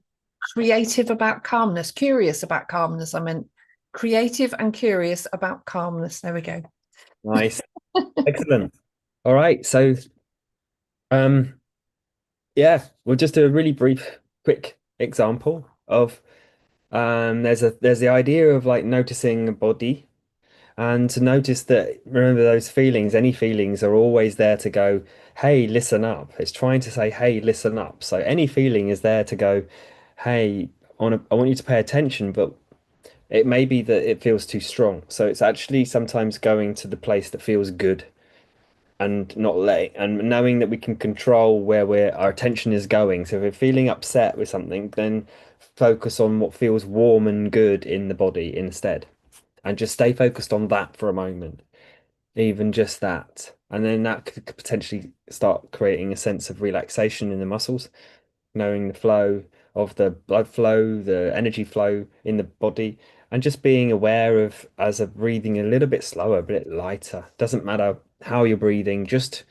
creative about calmness, curious about calmness. I meant creative and curious about calmness. There we go. nice, excellent. All right, so um, yeah, we'll just do a really brief, quick example of there's the idea of like noticing a body. And to notice that, remember those feelings, any feelings are always there to go, hey, listen up. It's trying to say, hey, listen up. So any feeling is there to go, hey, I want you to pay attention, but it may be that it feels too strong. So it's actually sometimes going to the place that feels good and not letting, and knowing that we can control where our attention is going. So if we're feeling upset with something, then focus on what feels warm and good in the body instead and just stay focused on that for a moment, even just that. And then that could potentially start creating a sense of relaxation in the muscles, knowing the flow of the blood flow, the energy flow in the body, and just being aware of as a breathing a little bit slower, a bit lighter. Doesn't matter how you're breathing, just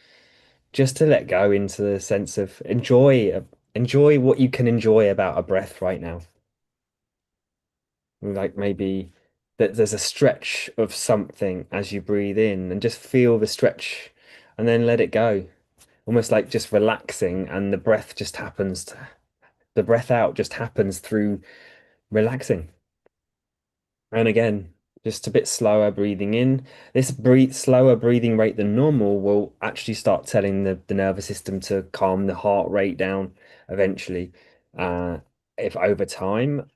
to let go into the sense of enjoy what you can enjoy about a breath right now. Like maybe that there's a stretch of something as you breathe in and just feel the stretch and then let it go. Almost like just relaxing and the breath out just happens through relaxing. And again, just a bit slower breathing in. This slower breathing rate than normal will actually start telling the nervous system to calm the heart rate down eventually. If over time,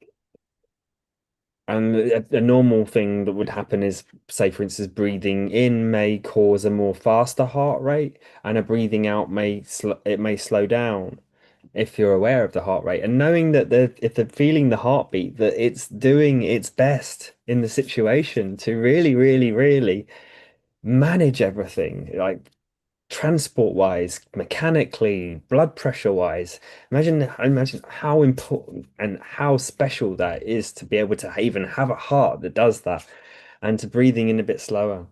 and a normal thing that would happen is, say, for instance, breathing in may cause a more faster heart rate, and a breathing out may slow down if you're aware of the heart rate and knowing that if they're feeling the heartbeat, that it's doing its best in the situation to really, really, really manage everything, like transport wise, mechanically, blood pressure wise. Imagine how important and how special that is to be able to even have a heart that does that. and to breathing in a bit slower,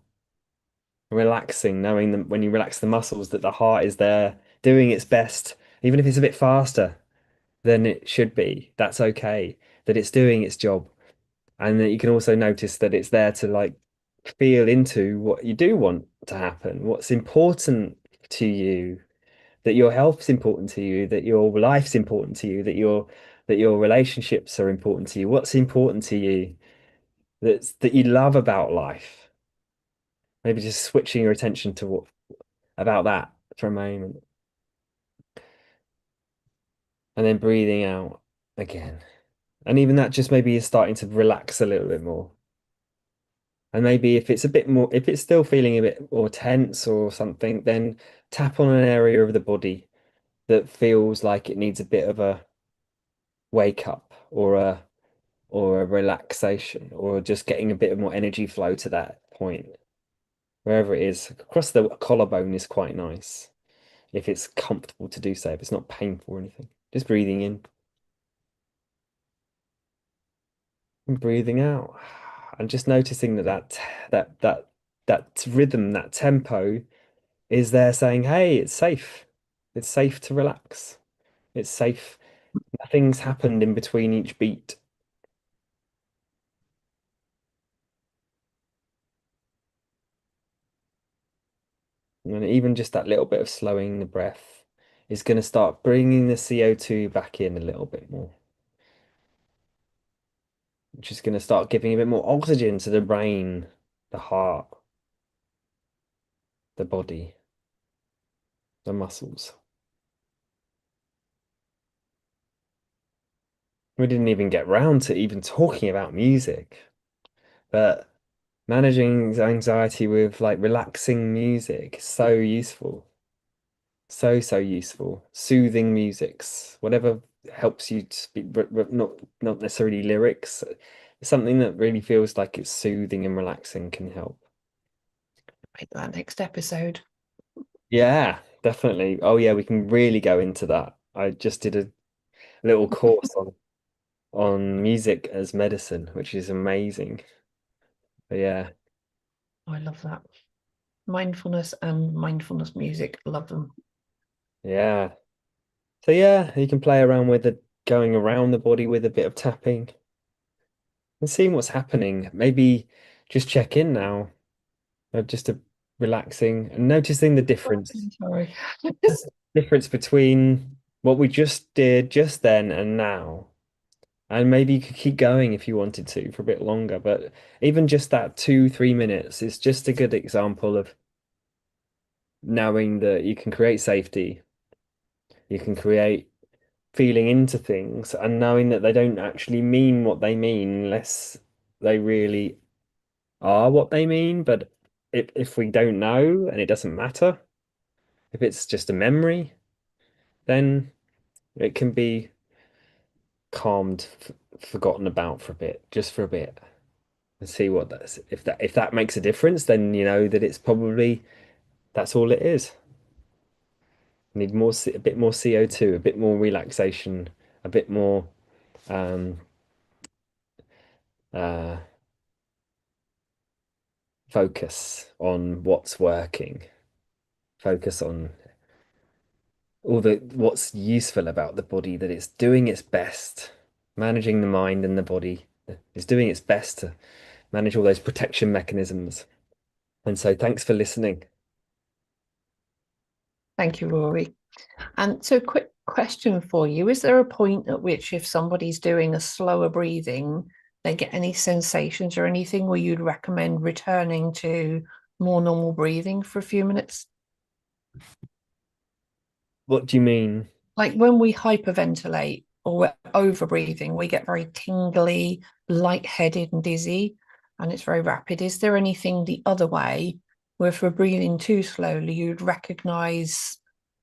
relaxing, knowing that when you relax the muscles, that the heart is there doing its best, even if it's a bit faster than it should be. That's okay, that it's doing its job. And that you can also notice that it's there to like feel into what you do want to happen, what's important to you, that your health's important to you, that your life's important to you, that your relationships are important to you, what's important to you, that you love about life. Maybe just switching your attention to what about that for a moment, and then breathing out again. And even that just maybe is starting to relax a little bit more. And maybe if it's a bit more, if it's still feeling a bit more tense or something, then tap on an area of the body that feels like it needs a bit of a wake up or a relaxation or just getting a bit of more energy flow to that point. Wherever it is, across the collarbone is quite nice if it's comfortable to do so, if it's not painful or anything. Just breathing in and breathing out. And just noticing that rhythm, that tempo is there saying, hey, it's safe. It's safe to relax. It's safe. Nothing's happened in between each beat. And even just that little bit of slowing the breath is going to start bringing the CO2 back in a little bit more, which is going to start giving a bit more oxygen to the brain, the heart, the body, the muscles. We didn't even get round to even talking about music, but managing anxiety with like relaxing music is so useful. So, so useful. Soothing musics, whatever helps you to speak, but not necessarily lyrics. Something that really feels like it's soothing and relaxing can help. Make that next episode. Yeah, definitely. Oh yeah, we can really go into that. I just did a little course on music as medicine, which is amazing. But yeah, Oh, I love that. Mindfulness and mindfulness music. Love them. yeah. So yeah, you can play around with the going around the body with a bit of tapping and seeing what's happening. Maybe just check in now. Just a relaxing and noticing the Sorry. difference between what we just did just then and now. And maybe you could keep going if you wanted to for a bit longer, but even just that 2, 3 minutes is just a good example of knowing that you can create safety, you can create feeling into things, and knowing that they don't actually mean what they mean unless they really are what they mean. But if we don't know and it doesn't matter, if it's just a memory, then it can be calmed, forgotten about for a bit, just for a bit, and see what that's if that makes a difference, then you know that it's probably that's all it is. Need more, a bit more CO2, a bit more relaxation, a bit more um, uh, focus on what's working, focus on all the what's useful about the body, that it's doing its best, managing the mind and the body. It's doing its best to manage all those protection mechanisms. And so, thanks for listening. Thank you, Rory. And so, quick question for you. Is there a point at which, if somebody's doing a slower breathing, they get any sensations or anything where you'd recommend returning to more normal breathing for a few minutes? What do you mean? Like when we hyperventilate or we're over breathing, we get very tingly, lightheaded, and dizzy, and it's very rapid. Is there anything the other way where if we're breathing too slowly, you'd recognize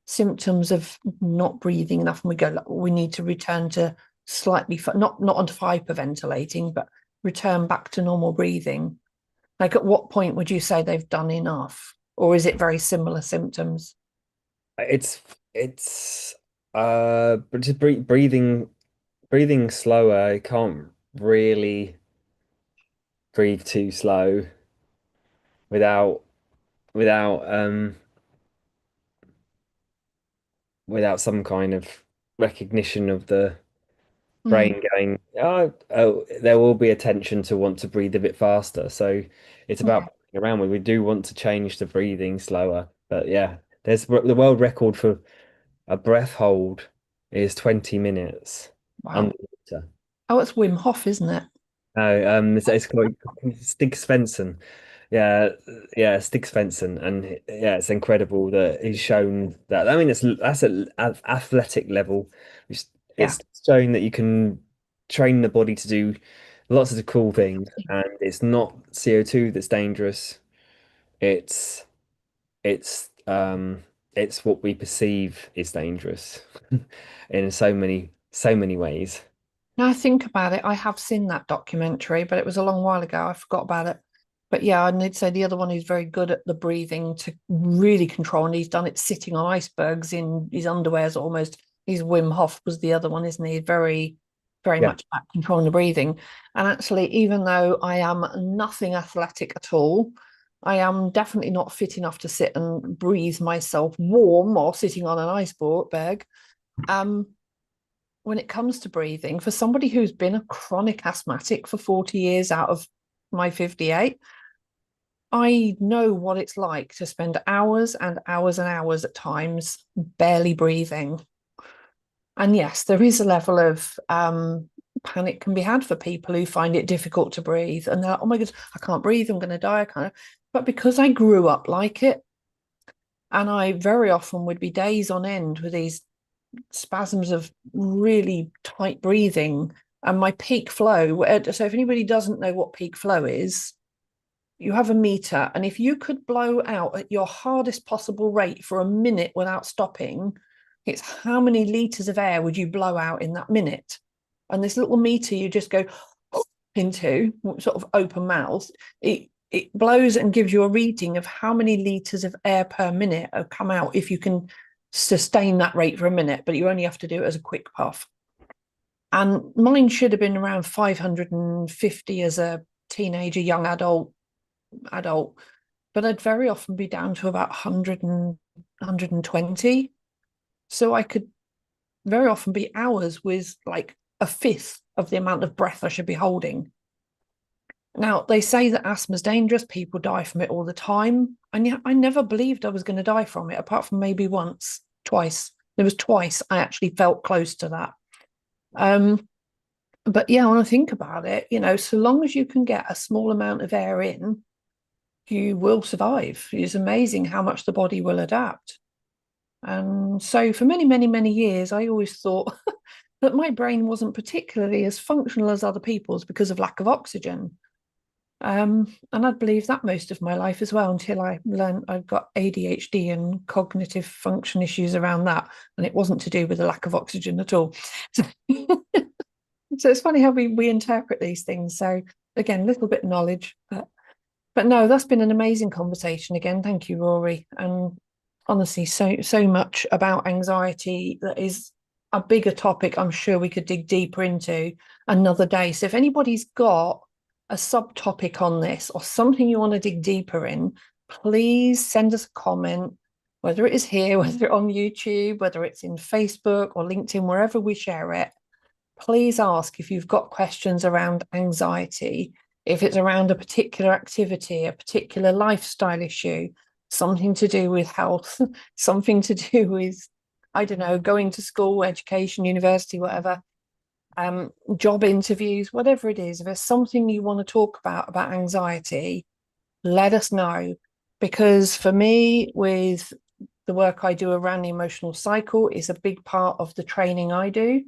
symptoms of not breathing enough, and we go, we need to return to slightly, not onto hyperventilating, but return back to normal breathing? Like at what point would you say they've done enough, or is it very similar symptoms? It's but just breathing slower. I can't really breathe too slow without without without some kind of recognition of the Mm, brain going, oh, there will be a tension to want to breathe a bit faster. So it's about yeah. playing around with. We do want to change the breathing slower, but yeah, there's the world record for a breath hold is 20 minutes Wow. underwater. Oh, it's Wim Hof, isn't it? No, it's called Stig Svensson. Yeah, yeah, Stig Svensson, and yeah, it's incredible that he's shown that. I mean, that's at athletic level. It's, Yeah. it's showing that you can train the body to do lots of cool things, and it's not CO2 that's dangerous. It's it's um it's what we perceive is dangerous in so many ways. Now I think about it, I have seen that documentary, but it was a long while ago. I forgot about it. But yeah, I need to say the other one who's very good at the breathing to really control, and he's done it sitting on icebergs in his underwears almost. He's Wim Hof was the other one, isn't he? Very, very Yeah. much about controlling the breathing. And actually, even though I am nothing athletic at all, I am definitely not fit enough to sit and breathe myself warm or sitting on an iceberg. Um, when it comes to breathing, for somebody who's been a chronic asthmatic for 40 years out of my 58, I know what it's like to spend hours and hours and hours at times barely breathing. And yes, there is a level of panic can be had for people who find it difficult to breathe. And they're like, oh my God, I can't breathe. I'm going to die. I can't. But because I grew up like it, and I very often would be days on end with these spasms of really tight breathing and my peak flow. So if anybody doesn't know what peak flow is, you have a meter, and if you could blow out at your hardest possible rate for a minute without stopping, it's how many liters of air would you blow out in that minute? And this little meter you just go into, sort of open mouth, it blows and gives you a reading of how many liters of air per minute have come out if you can sustain that rate for a minute, but you only have to do it as a quick puff. And mine should have been around 550 as a teenager, young adult, but I'd very often be down to about 100 and 120. So I could very often be hours with like a fifth of the amount of breath I should be holding. Now, they say that asthma's dangerous. People die from it all the time. And yet I never believed I was going to die from it, apart from maybe once, twice. There was twice I actually felt close to that. Um, but yeah, when I think about it, so long as you can get a small amount of air in, you will survive. It's amazing how much the body will adapt. And so for many, many, many years, I always thought that my brain wasn't particularly as functional as other people's because of lack of oxygen. And I'd believed that most of my life as well until I learned I've got ADHD and cognitive function issues around that. And it wasn't to do with the lack of oxygen at all. So, so it's funny how we interpret these things. So again, a little bit of knowledge, but no, that's been an amazing conversation again. Thank you, Rory. And honestly, so much about anxiety that is a bigger topic. I'm sure we could dig deeper into another day. So if anybody's got a subtopic on this or something you want to dig deeper in, please send us a comment, whether it is here, whether it's on YouTube, whether it's in Facebook or LinkedIn, wherever we share it. Please ask if you've got questions around anxiety, if it's around a particular activity, a particular lifestyle issue, something to do with health, something to do with, I don't know, going to school, education, university, whatever, job interviews, whatever it is. If there's something you want to talk about anxiety, let us know. Because for me, with the work I do around the emotional cycle, is a big part of the training I do,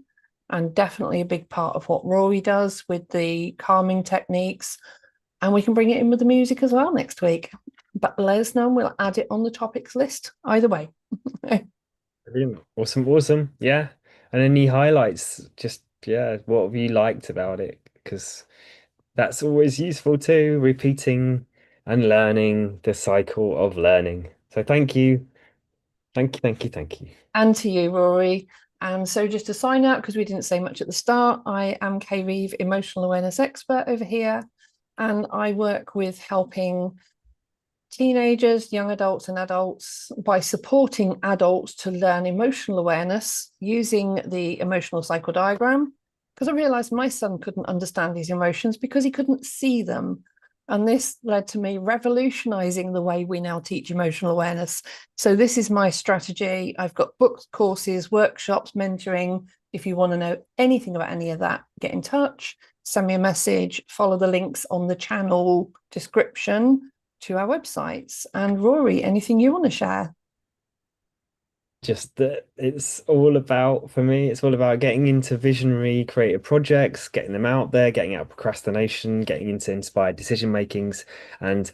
and definitely a big part of what Rory does with the calming techniques. And we can bring it in with the music as well next week. But let us know and we'll add it on the topics list either way. Brilliant. Awesome, awesome. Yeah. And any highlights, just yeah, what have you liked about it? Because that's always useful too, repeating and learning the cycle of learning. So thank you. Thank you, thank you, thank you. And to you, Rory. And so, just to sign out, because we didn't say much at the start, I am Kay Reeve, emotional awareness expert over here. and I work with helping teenagers, young adults, and adults by supporting adults to learn emotional awareness using the emotional cycle diagram. Because I realized my son couldn't understand his emotions because he couldn't see them. And this led to me revolutionizing the way we now teach emotional awareness. So, this is my strategy. I've got books, courses, workshops, mentoring. If you want to know anything about any of that, get in touch, send me a message, follow the links on the channel description to our websites. And Rory, anything you want to share? Just that it's all about, for me, it's all about getting into visionary creative projects, getting them out there, getting out of procrastination, getting into inspired decision makings and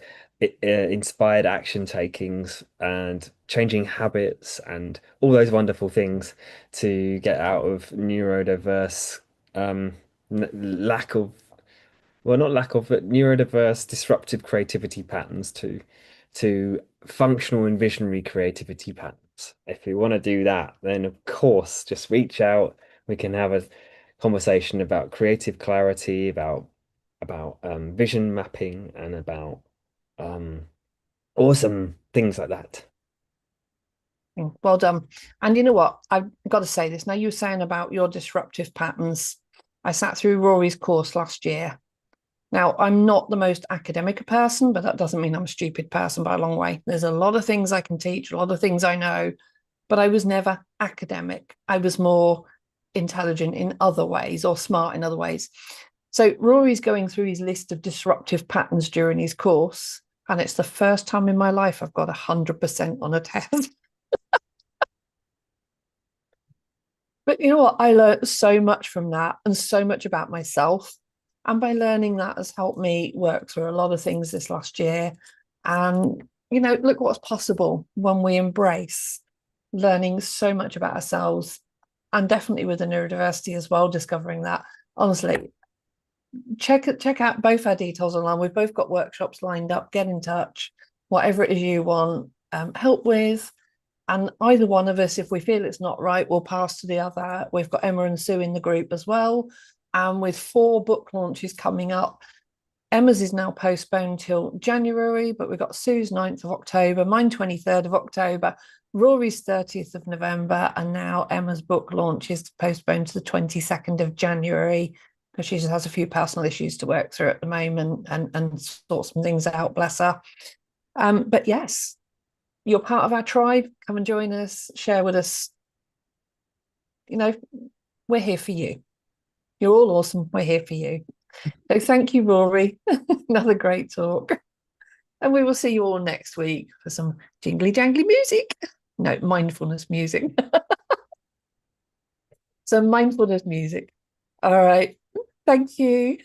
inspired action takings and changing habits and all those wonderful things to get out of neurodiverse lack of well, not lack of, but neurodiverse, disruptive creativity patterns to functional and visionary creativity patterns. If you want to do that, then of course, just reach out. We can have a conversation about creative clarity, about vision mapping, and about um, awesome things like that. Well done. And you know what? I've got to say this. Now, you were saying about your disruptive patterns. I sat through Rory's course last year. Now, I'm not the most academic person, but that doesn't mean I'm a stupid person by a long way. There's a lot of things I can teach, a lot of things I know, but I was never academic. I was more intelligent in other ways or smart in other ways. So Rory's going through his list of disruptive patterns during his course, and it's the first time in my life I've got 100% on a test. But you know what? I learned so much from that and so much about myself. And by learning that has helped me work through a lot of things this last year. And, look what's possible when we embrace learning so much about ourselves and definitely with the neurodiversity as well, discovering that. Honestly, check out both our details online. We've both got workshops lined up. Get in touch, whatever it is you want help with. And either one of us, if we feel it's not right, we'll pass to the other. We've got Emma and Sue in the group as well. And with 4 book launches coming up, Emma's is now postponed till January, but we've got Sue's 9th of October, mine 23rd of October, Rory's 30th of November, and now Emma's book launch is postponed to the 22nd of January because she just has a few personal issues to work through at the moment and sort some things out, bless her. But yes, you're part of our tribe. Come and join us, share with us. You know, we're here for you. You're all awesome. We're here for you. So thank you, Rory. Another great talk. And we will see you all next week for some jingly jangly music. No, mindfulness music. Some mindfulness music. All right. Thank you.